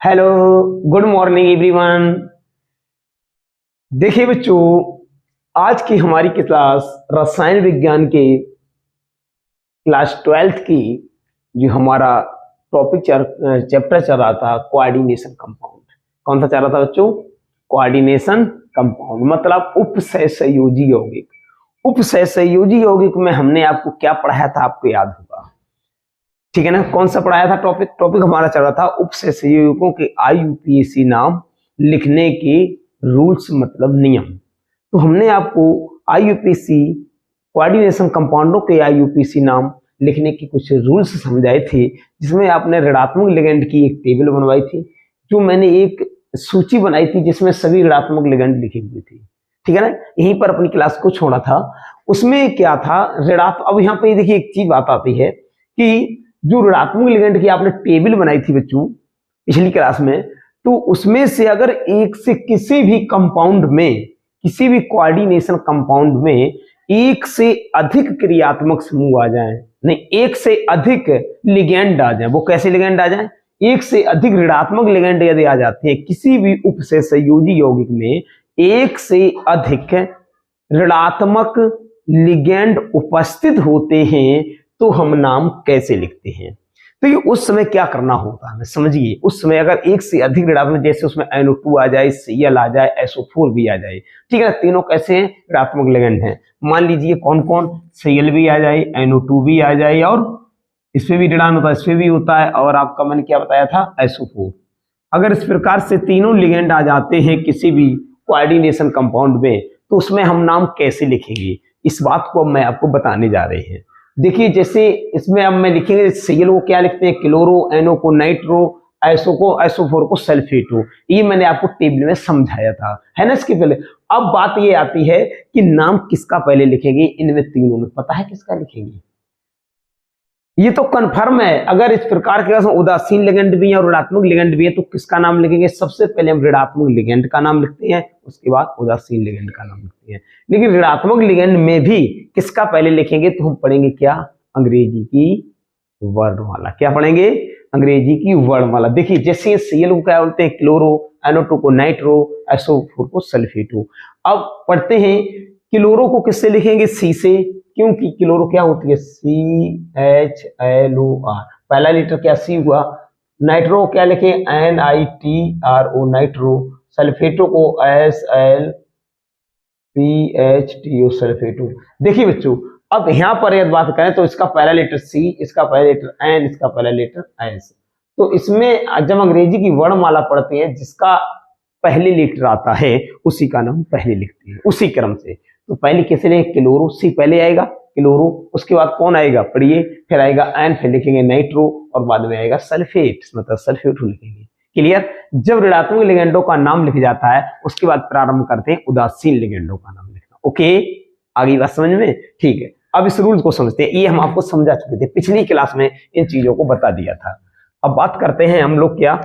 Hello, good morning everyone. देखिए बच्चों, आज की हमारी क्लास रसायन विज्ञान के क्लास 12th की जो हमारा टॉपिक चैप्टर चल रहा था कोऑर्डिनेशन कंपाउंड। कौन सा चल रहा था बच्चों? कोऑर्डिनेशन कंपाउंड, मतलब उपसहसंयोजी यौगिक। उपसहसंयोजी यौगिक में हमने आपको क्या पढ़ाया था, आपको याद होगा, ठीक है ना? कौन सा पढ़ाया था टॉपिक हमारा चल रहा था उपसहसंयोजी यौगिकों के IUPAC नाम लिखने के रूल्स, मतलब नियम। तो हमने आपको IUPAC कोऑर्डिनेशन कंपाउंडों के IUPAC नाम लिखने की कुछ रूल्स समझाए थे, जिसमें आपने ऋणात्मक लिगेंड की एक टेबल बनवाई थी, जो मैंने एक सूची बनाई थी जिसमें सभी ऋणात्मक लिगेंड लिखे हुए थे, ठीक है ना? यहीं पर अपनी क्लास को छोड़ा था। उसमें क्या था, अब यहाँ पे देखिए एक चीज बात आती है कि जो ऋणात्मक लिगेंड की आपने टेबल बनाई थी बच्चों पिछली क्लास में, तो उसमें से अगर एक से किसी भी कंपाउंड में, किसी भी कोऑर्डिनेशन कंपाउंड में एक से अधिक क्रियात्मक समूह आ जाए, नहीं एक से अधिक लिगेंड आ जाए, वो कैसे लिगेंड आ जाए? एक से अधिक ऋणात्मक लिगेंड यदि आ जाते हैं किसी भी उपसहसंयोजी यौगिक में, एक से अधिक ऋणात्मक लिगेंड उपस्थित होते हैं, तो हम नाम कैसे लिखते हैं? तो ये उस समय क्या करना होता है, समझिए। उस समय अगर एक से अधिक ऋणात्मक, जैसे उसमें NO2 आ जाए, Cl आ जाए, SO4 भी आ जाए, ठीक है ना? तीनों कैसे हैं? ऋणात्मक लिगेंड हैं। मान लीजिए कौन कौन? Cl भी आ जाए, NO2 भी आ जाए, और इसमें भी ऋणान होता है, इसमें भी होता है, और आपका मैंने क्या बताया था? SO4। अगर इस प्रकार से तीनों लिगेंड आ जाते हैं किसी भी कोऑर्डिनेशन कंपाउंड में, तो उसमें हम नाम कैसे लिखेंगे, इस बात को मैं आपको बताने जा रहे हैं। देखिए, जैसे इसमें अब मैं लिखेंगे Cl को क्या लिखते हैं? क्लोरो, NO को नाइट्रो, SO4 को सल्फेटो। ये मैंने आपको टेबल में समझाया था, है ना? इसके पहले अब बात ये आती है कि नाम किसका पहले लिखेंगे। इनमें तीनों में पता है किसका लिखेंगे? ये तो कंफर्म है। अगर इस प्रकार के उदासीन लिगेंड भी है और ऋणात्मक लिगेंड भी है, तो किसका नाम लिखेंगे? सबसे पहले हम ऋणात्मक लिगेंड का नाम लिखते हैं, उसके बाद उदासीन लिगेंड का नाम लिखते हैं। लेकिन ऋणात्मक लिगेंड में भी किसका पहले लिखेंगे? तो हम पढ़ेंगे क्या? अंग्रेजी की वर्णमाला। क्या पढ़ेंगे? अंग्रेजी की वर्णमाला। देखिए, जैसे Cl को क्या बोलते हैं? क्लोरो, NO2 को नाइट्रो, SO4 को सल्फेटो। अब पढ़ते हैं क्लोरो को किससे लिखेंगे? C से, क्योंकि क्लोरो क्या होती है? CHLOR। पहला लेटर क्या? C हुआ। नाइट्रो क्या लिखे? NITRO, nitro. सल्फेटो को SLPHTO, सल्फेटो। देखिए बच्चों, अब यहां पर यदि बात करें तो इसका पहला लेटर C, इसका पहला लेटर N, इसका पहला लेटर S। तो इसमें जब अंग्रेजी की वर्णमाला पढ़ते हैं, जिसका पहले लेटर आता है उसी का नाम पहले लिखते हैं, उसी क्रम से। तो पहले किसे लिखेंगे? क्लोरो, C पहले आएगा, क्लोरो। उसके बाद कौन आएगा? पढ़िए, फिर आएगा N, फिर लिखेंगे नाइट्रो, और बाद में आएगा सल्फेट, मतलब सल्फेटो लिखेंगे। क्लियर? जब ऋणात्मक लिगेंडों का नाम लिख जाता है, उसके बाद प्रारंभ करते हैं उदासीन लिगेंडों का नाम लिखना। ओके, आगे बात समझ में? ठीक है। अब इस रूल को समझते हैं। ये हम आपको समझा चुके थे, पिछली क्लास में इन चीजों को बता दिया था। अब बात करते हैं हम लोग क्या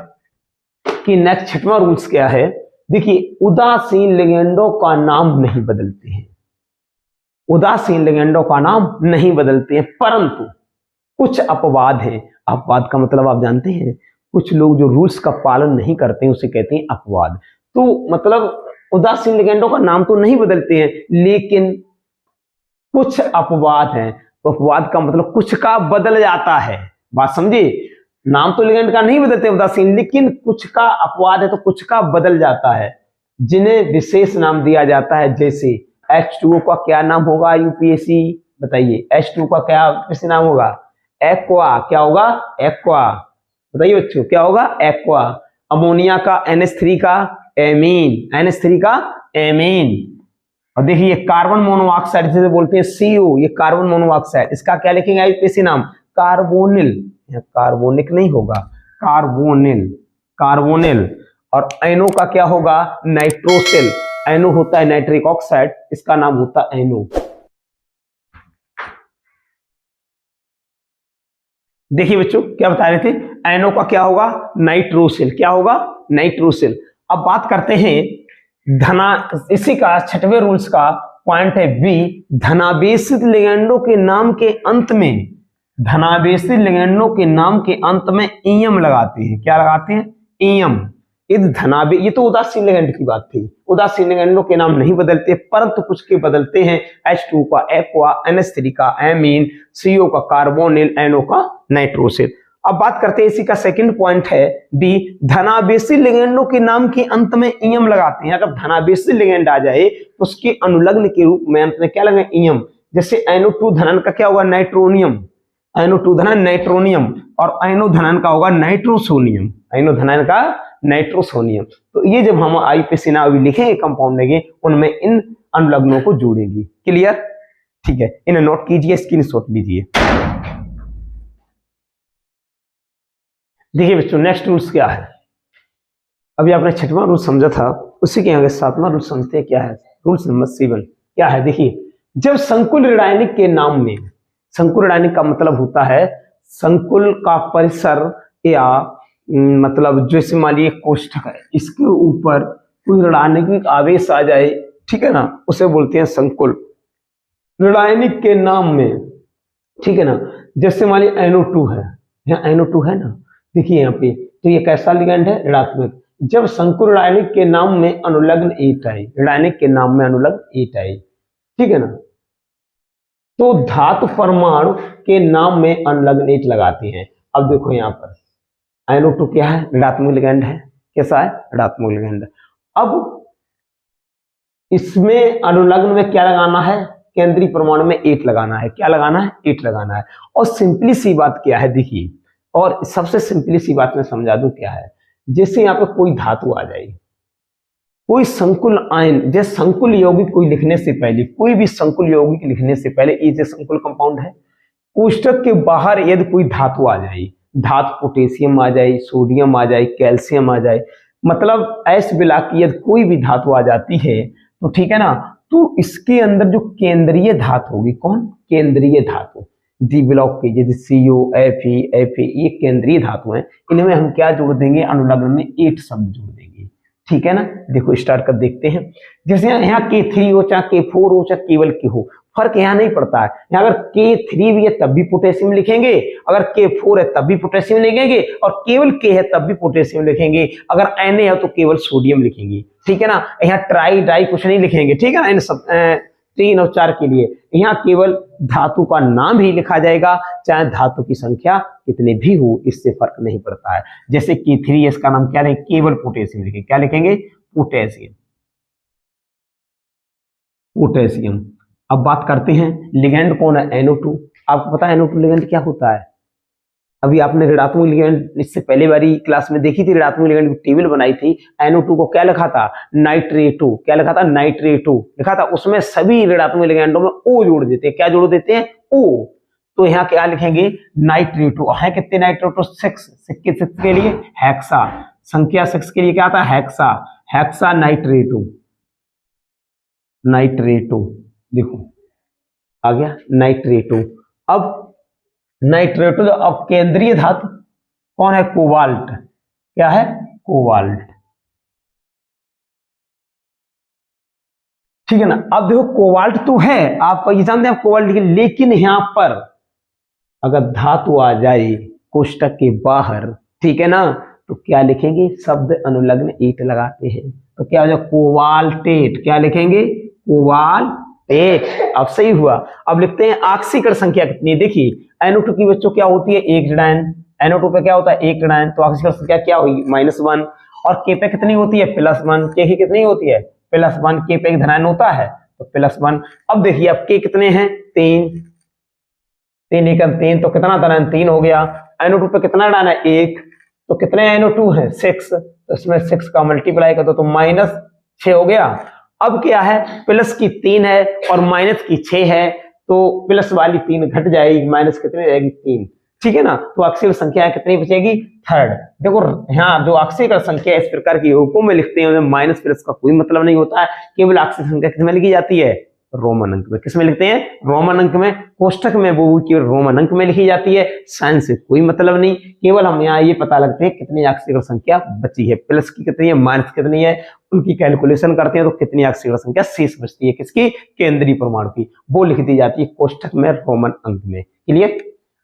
कि नेक्स्ट छठवां रूल्स क्या है। देखिए, उदासीन लिगेंडों का नाम नहीं बदलते हैं, उदासीन लिगेंडों का नाम नहीं बदलते हैं, परंतु कुछ अपवाद हैं। अपवाद का मतलब आप जानते हैं, कुछ लोग जो रूल्स का पालन नहीं करते हैं उसे कहते हैं अपवाद। तो मतलब उदासीन लिगेंडों का नाम तो नहीं बदलते हैं, लेकिन कुछ अपवाद हैं। तो अपवाद का मतलब कुछ का बदल जाता है। बात समझे? नाम तो लिगेंड का नहीं बदलते उदासीन, लेकिन कुछ का अपवाद है, तो कुछ का बदल जाता है, जिन्हें विशेष नाम दिया जाता है। जैसे H2O का क्या नाम होगा IUPAC? बताइए, H2O का क्या किसी नाम होगा? एक्वा। क्या होगा? एक्वा। बताइए बच्चों, क्या होगा? एक्वा। अमोनिया का NH3 का एमीन, NH3 का एमीन। और देखिए, कार्बन मोनोऑक्साइड जिसे बोलते हैं CO, ये कार्बन मोनोऑक्साइड, इसका क्या लिखेंगे IUPAC नाम? कार्बोनिल। कार्बोनिक नहीं होगा, कार्बोनिल, कार्बोनिल। और एनो का क्या होगा? नाइट्रोसिल। एनो होता है नाइट्रिक ऑक्साइड, इसका नाम होता है एनो। देखिए बच्चों, क्या बता रहे थे? एनो का क्या होगा? नाइट्रोसिल। क्या होगा? नाइट्रोसिल। अब बात करते हैं इसी का छठवें रूल्स का पॉइंट है बी, धनावेशित लिगेंडों के नाम के अंत में, धनावेशित लिगेंडों के नाम के अंत में ईएम लगाते हैं। क्या लगाते हैं? इयम इद धनाबे, ये तो उदासीन लिगेंड की बात थी। उदासीन लिगेंडों के नाम नहीं बदलते, परंतु कुछ के बदलते हैं। H2 का एक्वा, NH3 का एमीन, CO का कार्बोनिल, NO का नाइट्रोसिल। अब बात करते हैं इसी का सेकंड पॉइंट है बी, धनावेशी लिगेंडों के नाम के अंत में इयम लगाते हैं। अगर धनावेशी लिगेंड आ जाए तो उसके अनुलग्न के रूप में अंत में क्या लगे, इयम। जैसे NO2 धनन का क्या होगा, नाइट्रोनियम, NO2 धनन नाइट्रोनियम, और आयनो धनन का होगा नाइट्रोसोनियम, आयनो धनन का नाइट्रोसोनियम। तो ये जब हम आईपीसी नाम लिखेंगे कंपाउंड के, उनमें इन अनुलग्नों को जोड़ेंगे। क्लियर, ठीक है, इन्हें नोट कीजिए, स्क्रीनशॉट लीजिए। देखिए बच्चों, नेक्स्ट रूल्स क्या है। अभी आपने छठवां रूल समझा था, उसी के आगे सातवां रूल समझते हैं क्या है। रूल्स नंबर 7 क्या है, देखिए, जब संकुल ऋणायनिक के नाम में, संकुल ऋणायनिक का मतलब होता है संकुल का परिसर, या मतलब जैसे मान लीजिए कोष्ठक है, इसके ऊपर कोई ऋणायनिक आवेश आ जाए, ठीक है ना, उसे बोलते हैं संकुल ऋणायनिक के नाम में, ठीक है ना। जैसे मान लीजिए NO2 है, यहाँ NO2 है ना, देखिए यहाँ पे, तो ये कैसा लिगेंड है, ऋणात्मक। जब संकुल ऋणायनिक के नाम में अनुलग्न एट आए, ऋणायनिक के नाम में अनुलग्न एट आए, ठीक है ना, तो धातु परमाणु के नाम में अनुलग्न एट लगाते हैं। अब देखो यहाँ पर NO2 क्या है, ऋणात्मक लिगेंड है, कैसा है, ऋणात्मक लिगेंड। अब इसमें अनुलग्न में क्या लगाना है, केंद्रीय परमाणु में 8 लगाना है। क्या लगाना है, 8 लगाना है। और सिंपली सी बात क्या है, देखिए, और सबसे सिंपली सी बात मैं समझा दूं क्या है। जैसे यहाँ पे कोई धातु आ जाए, कोई संकुल आयन, जैसे संकुल यौगिक कोई लिखने से पहले, कोई भी संकुल यौगिक लिखने से पहले, ये जो संकुल कंपाउंड है, कोष्ठक के बाहर यदि कोई धातु आ जाए, धातु पोटेशियम आ जाए, सोडियम आ जाए, कैल्शियम आ जाए, मतलब एस मिला की यदि कोई भी धातु आ जाती है, तो ठीक है ना, तो इसके अंदर जो केंद्रीय धातु होगी, कौन, केंद्रीय धातु, डी ब्लॉक की, जैसे CO, Fe, ये केंद्रीय धातु हैं। इनमें हम क्या जोड़ देंगे, अनुलग्न में 8 शब्द जोड़ देंगे, ठीक है ना। देखो स्टार्ट कर देखते हैं। जैसे यहाँ K3 हो, चाहे K4 हो, चाहे केवल K हो, फर्क यहाँ नहीं पड़ता है। यहाँ अगर K3 भी है तब भी पोटेशियम लिखेंगे, अगर K4 है तब भी पोटेशियम लिखेंगे, और केवल K है तब भी पोटेशियम लिखेंगे, अगर Na है तो केवल सोडियम लिखेंगे, ठीक है ना। यहाँ ट्राई डाई कुछ नहीं लिखेंगे, ठीक है ना। इन सब 3 और 4 के लिए यहाँ केवल धातु का नाम ही लिखा जाएगा, चाहे धातु की संख्या कितनी भी हो, इससे फर्क नहीं पड़ता है। जैसे K3 इसका नाम क्या लिखेंगे, केवल पोटेशियम लिखेंगे, क्या लिखेंगे, पोटेशियम, पोटेशियम। अब बात करते हैं लिगेंड कौन है, NO2। आपको पता है NO2 लिगेंड क्या होता है। अभी आपने ऋणात्मक लिगेंड इससे पहले वाली क्लास में देखी थी, ऋणात्मक लिगेंड की टेबल बनाई थी। NO2 को क्या लिखा था, नाइट्रेटो, क्या लिखा था, नाइट्रेटो लिखा था। उसमें सभी ऋणात्मक लिगेंडों में O जोड़ देते हैं, क्या जोड़ देते हैं, O। तो यहाँ क्या लिखेंगे, नाइट्रेटो है। कितने नाइट्रेटो, 6 के लिए हेक्सा, संख्या 6 के लिए क्या आता है, हेक्सा, हेक्सा नाइट्रेटो, नाइट्रेटो, देखो आ गया नाइट्रेटो। अब नाइट्रेटो, अब केंद्रीय धातु कौन है, कोबाल्ट, क्या है, कोबाल्ट, ठीक है ना। अब देखो कोबाल्ट तो है, आप ये जानते हैं कोबाल्ट, लेकिन यहां पर अगर धातु आ जाए कोष्ठक के बाहर, ठीक है ना, तो क्या लिखेंगे, शब्द अनुलग्न 8 लगाते हैं, तो क्या हो जाए, कोबाल्टेट, क्या लिखेंगे, कोबाल्टेट। अब सही हुआ। अब लिखते हैं ऑक्सीकरण संख्या कितनी है। देखिए NO2 की बच्चों क्या होती है, 1 ऋणायन, NO2 पे क्या होता है, 1 ऋणायन, तो ऑक्सीकरण संख्या क्या होगी, -1। और K पे कितनी होती है, +1, K की कितनी होती है, +1, K पे एक धनायन होता है तो +1। अब देखिए अब K कितने हैं, 3, 3 एकम 3, तो कितना धनायन, 3 हो गया। NO2 पे कितना ऋणायन है, 1, तो कितने NO2 है, 6, तो इसमें 6 का मल्टीप्लाई कर दो तो -6 हो गया। अब क्या है, प्लस की 3 है और माइनस की 6 है, तो प्लस वाली 3 घट जाएगी, माइनस कितनी रहेगी, 3, ठीक है ना। तो ऑक्सीकरण संख्या कितनी बचेगी, 3rd। देखो यहाँ जो ऑक्सीकरण संख्या इस प्रकार की रूपों में लिखते हैं, माइनस प्लस का कोई मतलब नहीं होता है। केवल ऑक्सीकरण संख्या किसमें लिखी जाती है, रोमन अंक में। किसमें लिखते हैं, रोमन अंक में। कोष्ठक में वो केवल रोमन अंक में लिखी जाती है, साइन से कोई मतलब नहीं। केवल हम यहाँ ये पता लगते हैं कितनी ऑक्सीकरण संख्या बची है, प्लस की कितनी है, माइनस कितनी है, उनकी कैलकुलेशन करते हैं तो कितनी ऑक्सीकरण संख्या शेष बचती है, किसकी, केंद्रीय परमाणु की, वो लिख दी जाती है कोष्ठक में रोमन अंक में। क्लियर।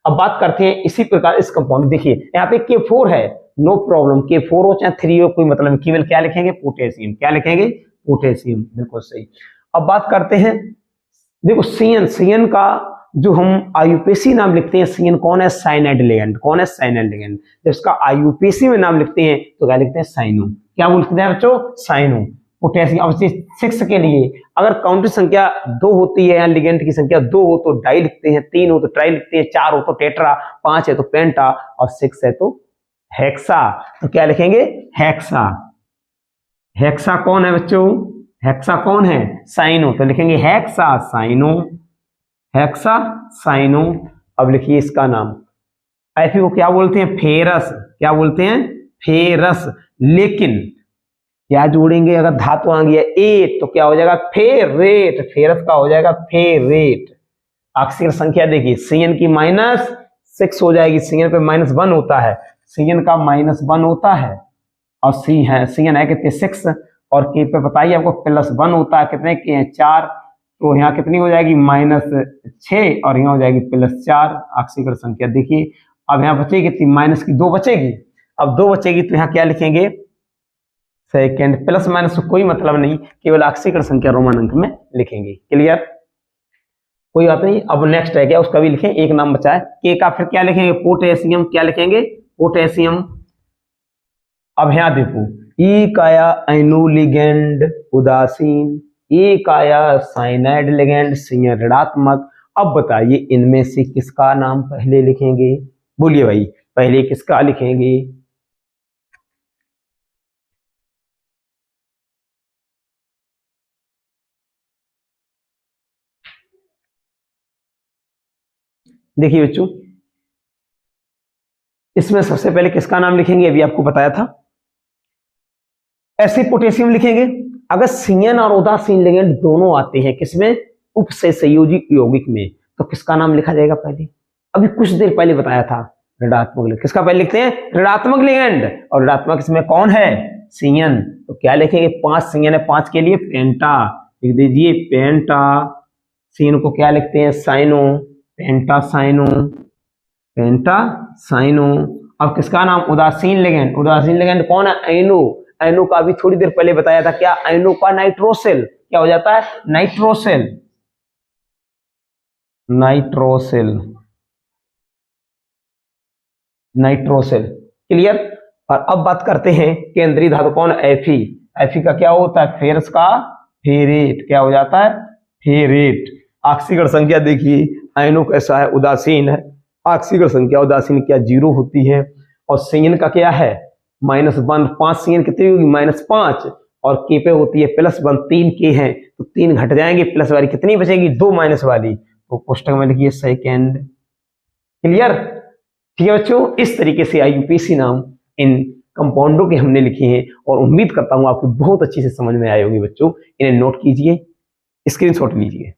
अब बात करते हैं इसी प्रकार इस कंपाउंड, देखिए यहाँ पे K4 है नो प्रॉब्लम, K4 हो चाहे 3 हो, कोई मतलब नहीं, केवल क्या लिखेंगे, पोटेशियम। क्या लिखेंगे, पोटेशियम, बिल्कुल सही। अब बात करते हैं, देखो सीएन, सीएन का जो हम आईयूपीएसी नाम लिखते हैं, सीएन कौन है, साइनाइड लिगेंड। कौन है, साइनाइड लिगेंड। जब इसका आईयूपीएसी में नाम लिखते हैं तो क्या लिखते हैं, साइनो। क्या बोलते हैं बच्चों, साइनो। पोटेशियम। अब 6 के लिए अगर काउंटर संख्या 2 होती है या लिगेंड की संख्या 2 हो तो डाई लिखते हैं, 3 हो तो ट्राई लिखते हैं, 4 हो तो टेट्रा, 5 है तो पेंटा और 6 है तो हेक्सा। तो क्या लिखेंगे, हेक्सा। हेक्सा कौन है बच्चों, हेक्सा कौन है, साइनो। तो लिखेंगे हेक्सा साइनो, हेक्सा साइनो। अब लिखिए इसका नाम, एफी को क्या बोलते हैं, फेरस। क्या बोलते हैं, फेरस। लेकिन क्या जोड़ेंगे, अगर धातु आ गया एट तो क्या हो जाएगा, फेरेट। फेरस का हो जाएगा फेरेट। अक्षर संख्या देखिए, सीएन की -6 हो जाएगी, सीएन पे -1 होता है, सीएन का -1 होता है, और सी है, सीएन है कितने 6, और के पे बताइए आपको +1 होता है, कितने के हैं 4, तो यहाँ कितनी हो जाएगी -6 और यहाँ हो जाएगी +4। अक्षर संख्या देखिए, अब यहाँ बचेगी कितनी, माइनस की 2 बचेगी। अब 2 बचेगी तो यहाँ क्या लिखेंगे, सेकेंड। प्लस माइनस कोई मतलब नहीं, केवल अक्षर संख्या रोमन अंक में लिखेंगे। क्लियर, कोई बात नहीं। अब नेक्स्ट है क्या, उसका भी लिखें, एक नाम बचा है के का, फिर क्या लिखेंगे, पोटेशियम। क्या लिखेंगे, पोटेशियम। अब यहाँ देखो, ई काया अणु लिगेंड उदासीन, ए काया साइनाइड लिगेंड सीएन ऋणात्मक। अब बताइए इनमें से किसका नाम पहले लिखेंगे, बोलिए भाई, पहले किसका लिखेंगे। देखिए बच्चों, इसमें सबसे पहले किसका नाम लिखेंगे, अभी आपको बताया था, ऐसे पोटेशियम लिखेंगे। अगर सीएन और उदासीन लिगेंड दोनों आते हैं किसमें, उप से संयोजी यौगिक में, तो किसका नाम लिखा जाएगा पहले, अभी कुछ देर पहले बताया था, ऋणात्मक लिगेंड। किसका पहले लिखते हैं, ऋणात्मक लिगेंड, और ऋणात्मक इसमें कौन है, सीएन। तो क्या लिखेंगे, 5 सीएन है, 5 के लिए पेंटा लिख दीजिए, पेंटा। सीएन को क्या लिखते हैं, साइनो, पेंटा साइनो, पेंटा साइनो। अब किसका नाम, उदासीन लिगेंड। उदासीन लिगेंड कौन है, अणु। अणु का भी थोड़ी देर पहले बताया था, क्या, अणु का नाइट्रोसिल। क्या हो जाता है, नाइट्रोसिल, नाइट्रोसिल, नाइट्रोसिल। क्लियर। और अब बात करते हैं केंद्रीय धातु कौन, एफी। एफी का क्या होता है, फेरस का फेरेट। क्या हो जाता है, फेरेट। ऑक्सीकरण संख्या देखिए, अणु कैसा है, उदासीन है, ऑक्सीकरण संख्या उदासीन क्या 0 होती है, और सीएन का क्या है -1। 5 सीएन कितनी होगी, -5, और के पे होती है +1, 3 के हैं तो 3 घट जाएंगे, प्लस वाली कितनी बचेगी, 2 माइनस वाली, तो पुस्तक में लिखिए सेकेंड। क्लियर, ठीक है बच्चों। इस तरीके से आईयूपीएसी नाम इन कंपाउंडों के हमने लिखे हैं, और उम्मीद करता हूं आपको बहुत अच्छी से समझ में आए होंगे बच्चों। इन्हें नोट कीजिए, स्क्रीनशॉट लीजिए।